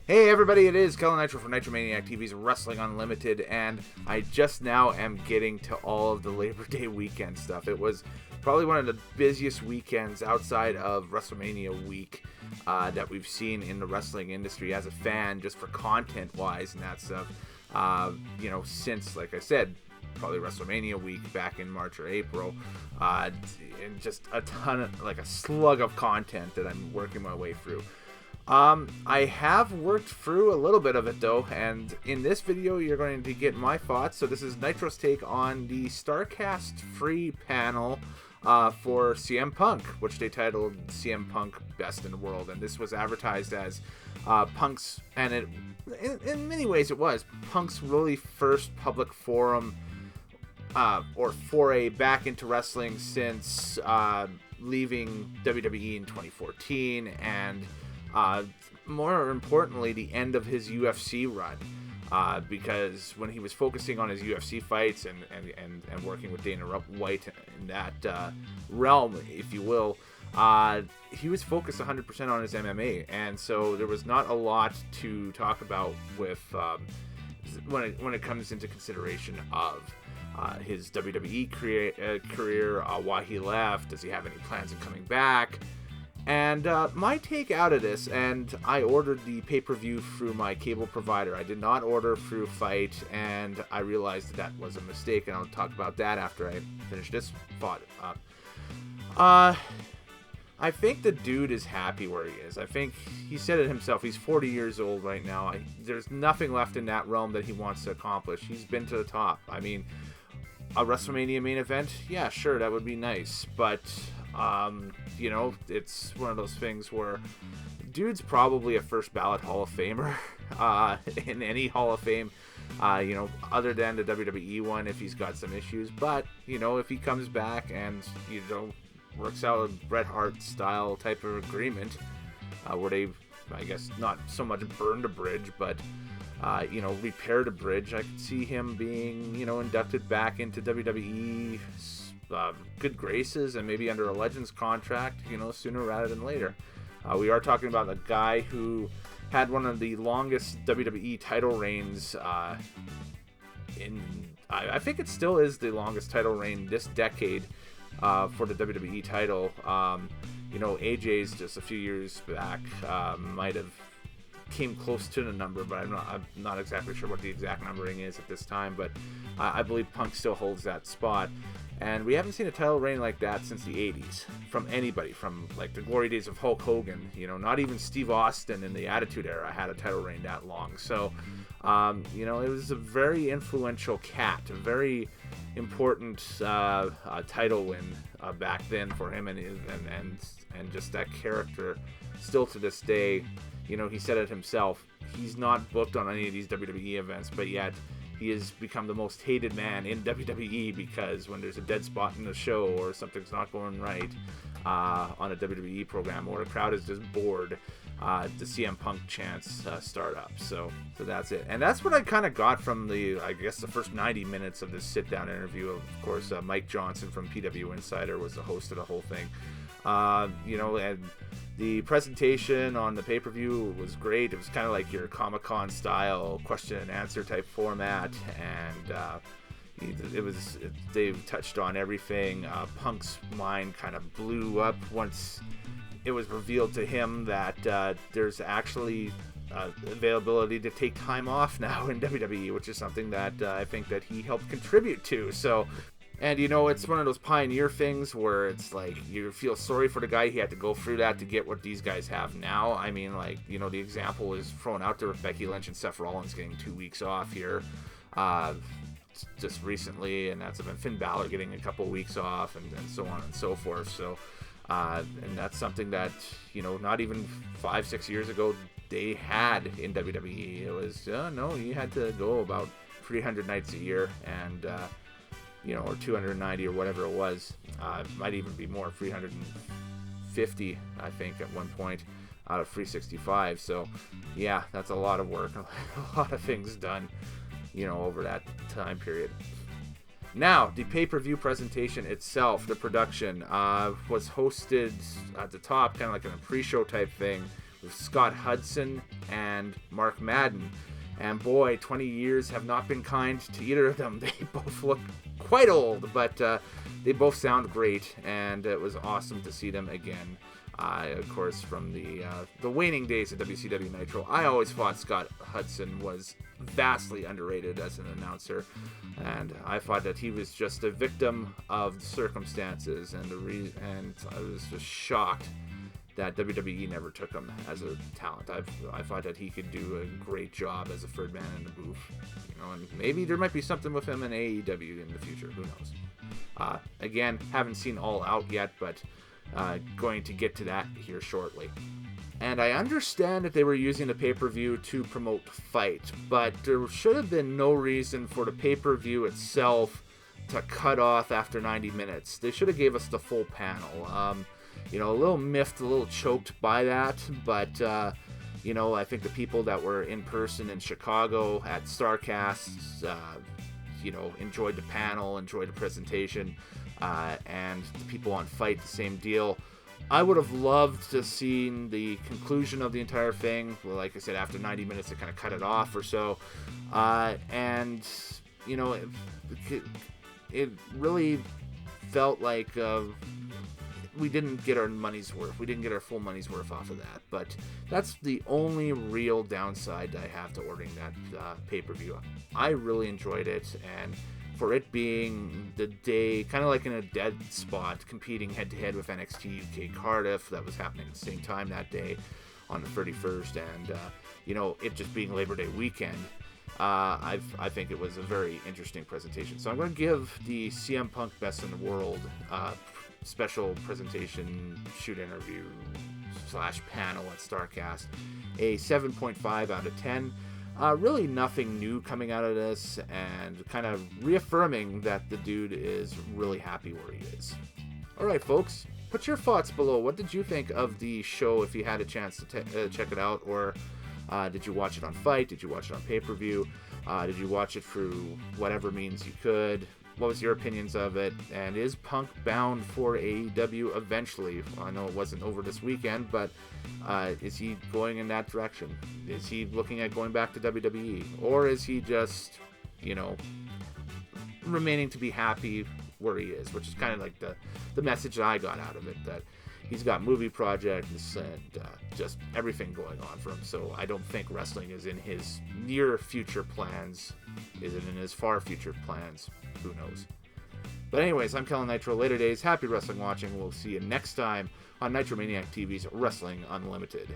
Hey everybody, it is Kellen Nitro from Nitromaniac TV's Wrestling Unlimited, and I just now am getting to all of the Labor Day weekend stuff. It was probably one of the busiest weekends outside of WrestleMania week that we've seen in the wrestling industry as a fan, just for content-wise and that stuff. Since, like I said, probably WrestleMania week back in March or April, and just a ton of, like a slug of content that I'm working my way through. I have worked through a little bit of it though, and in this video you're going to get my thoughts. So this is Nitro's take on the STARRCAST III panel for CM Punk, which they titled CM Punk Best in the World, and this was advertised as Punk's, and it in many ways it was Punk's really first public forum or foray back into wrestling since leaving WWE in 2014, and more importantly, the end of his UFC run, because when he was focusing on his UFC fights and working with Dana White in that realm, if you will, he was focused 100% on his MMA, and so there was not a lot to talk about with when it comes into consideration of his WWE career, why he left, does he have any plans of coming back. And my take out of this, and I ordered the pay-per-view through my cable provider. I did not order through Fight, and I realized that was a mistake, and I'll talk about that after I finish this thought up. I think the dude is happy where he is. I think he said it himself. He's 40 years old right now. There's nothing left in that realm that he wants to accomplish. He's been to the top. I mean, a WrestleMania main event? Yeah, sure, that would be nice, but it's one of those things where dude's probably a first ballot Hall of Famer in any Hall of Fame, other than the WWE one if he's got some issues. But, if he comes back and, works out a Bret Hart style type of agreement, where they, I guess, not so much burned a bridge, but, repaired a bridge, I could see him being, inducted back into WWE good graces and maybe under a Legends contract, sooner rather than later. We are talking about a guy who had one of the longest WWE title reigns I think it still is the longest title reign this decade for the WWE title. AJ's just a few years back might have came close to the number, but I'm not exactly sure what the exact numbering is at this time, but I believe Punk still holds that spot. And we haven't seen a title reign like that since the 80s from anybody, from like the glory days of Hulk Hogan. Not even Steve Austin in the Attitude Era had a title reign that long. So, it was a very influential cat, a very important title win back then for him, and just that character still to this day. He said it himself. He's not booked on any of these WWE events, but yet he has become the most hated man in WWE, because when there's a dead spot in the show or something's not going right on a WWE program, or a crowd is just bored, the CM Punk chants start up. So that's it. And that's what I kind of got from the first 90 minutes of this sit-down interview. Of course, Mike Johnson from PW Insider was the host of the whole thing. And the presentation on the pay-per-view was great. It was kind of like your Comic-Con style question and answer type format, and they touched on everything. Punk's mind kind of blew up once it was revealed to him that there's actually availability to take time off now in WWE, which is something that I think that he helped contribute to. So. And, it's one of those pioneer things where it's like you feel sorry for the guy. He had to go through that to get what these guys have now. I mean, the example is thrown out there with Becky Lynch and Seth Rollins getting 2 weeks off here just recently. And that's been Finn Balor getting a couple weeks off, and so on and so forth. So, and that's something that, not even 5-6 years ago they had in WWE. It was, no, you had to go about 300 nights a year, and, or 290 or whatever it was. It might even be more, 350, I think, at one point, out of 365. So, yeah, that's a lot of work, a lot of things done, over that time period. Now, the pay-per-view presentation itself, the production, was hosted at the top, kind of like in a pre-show type thing, Scott Hudson and Mark Madden. And boy, 20 years have not been kind to either of them. They both look quite old, but they both sound great, and it was awesome to see them again. Of course, from the waning days of WCW Nitro, I always thought Scott Hudson was vastly underrated as an announcer, and I thought that he was just a victim of the circumstances, and I was just shocked that WWE never took him as a talent. I thought that he could do a great job as a third man in the booth, and maybe there might be something with him in AEW in the future. Who knows? Again, haven't seen All Out yet, but going to get to that here shortly. And I understand that they were using the pay-per-view to promote Fight, but there should have been no reason for the pay-per-view itself to cut off after 90 minutes. They should have gave us the full panel. A little miffed, a little choked by that, but, I think the people that were in person in Chicago at STARRCAST, enjoyed the panel, enjoyed the presentation, and the people on Fight, the same deal. I would have loved to have seen the conclusion of the entire thing. Well, like I said, after 90 minutes, they kind of cut it off or so. It really felt like we didn't get our money's worth. We didn't get our full money's worth off of that. But that's the only real downside I have to ordering that pay-per-view. I really enjoyed it, and for it being the day, kind of like in a dead spot, competing head-to-head with NXT UK Cardiff, that was happening at the same time that day on the 31st, and, it just being Labor Day weekend, I think it was a very interesting presentation. So I'm going to give the CM Punk Best in the World special presentation, shoot interview / panel at STARRCAST a 7.5 out of 10. Really nothing new coming out of this, and kind of reaffirming that the dude is really happy where he is. Alright folks, put your thoughts below. What did you think of the show if you had a chance to check it out, or did you watch it on Fight? Did you watch it on pay-per-view? Did you watch it through whatever means you could? What was your opinions of it? And is Punk bound for AEW eventually? I know it wasn't over this weekend, but is he going in that direction? Is he looking at going back to WWE? Or is he just, remaining to be happy where he is? Which is kind of like the message that I got out of it, that he's got movie projects and just everything going on for him. So I don't think wrestling is in his near future plans. Is it in his far future plans? Who knows? But anyways, I'm Kellen Nitro. Later days. Happy wrestling watching. We'll see you next time on Nitromaniac TV's Wrestling Unlimited.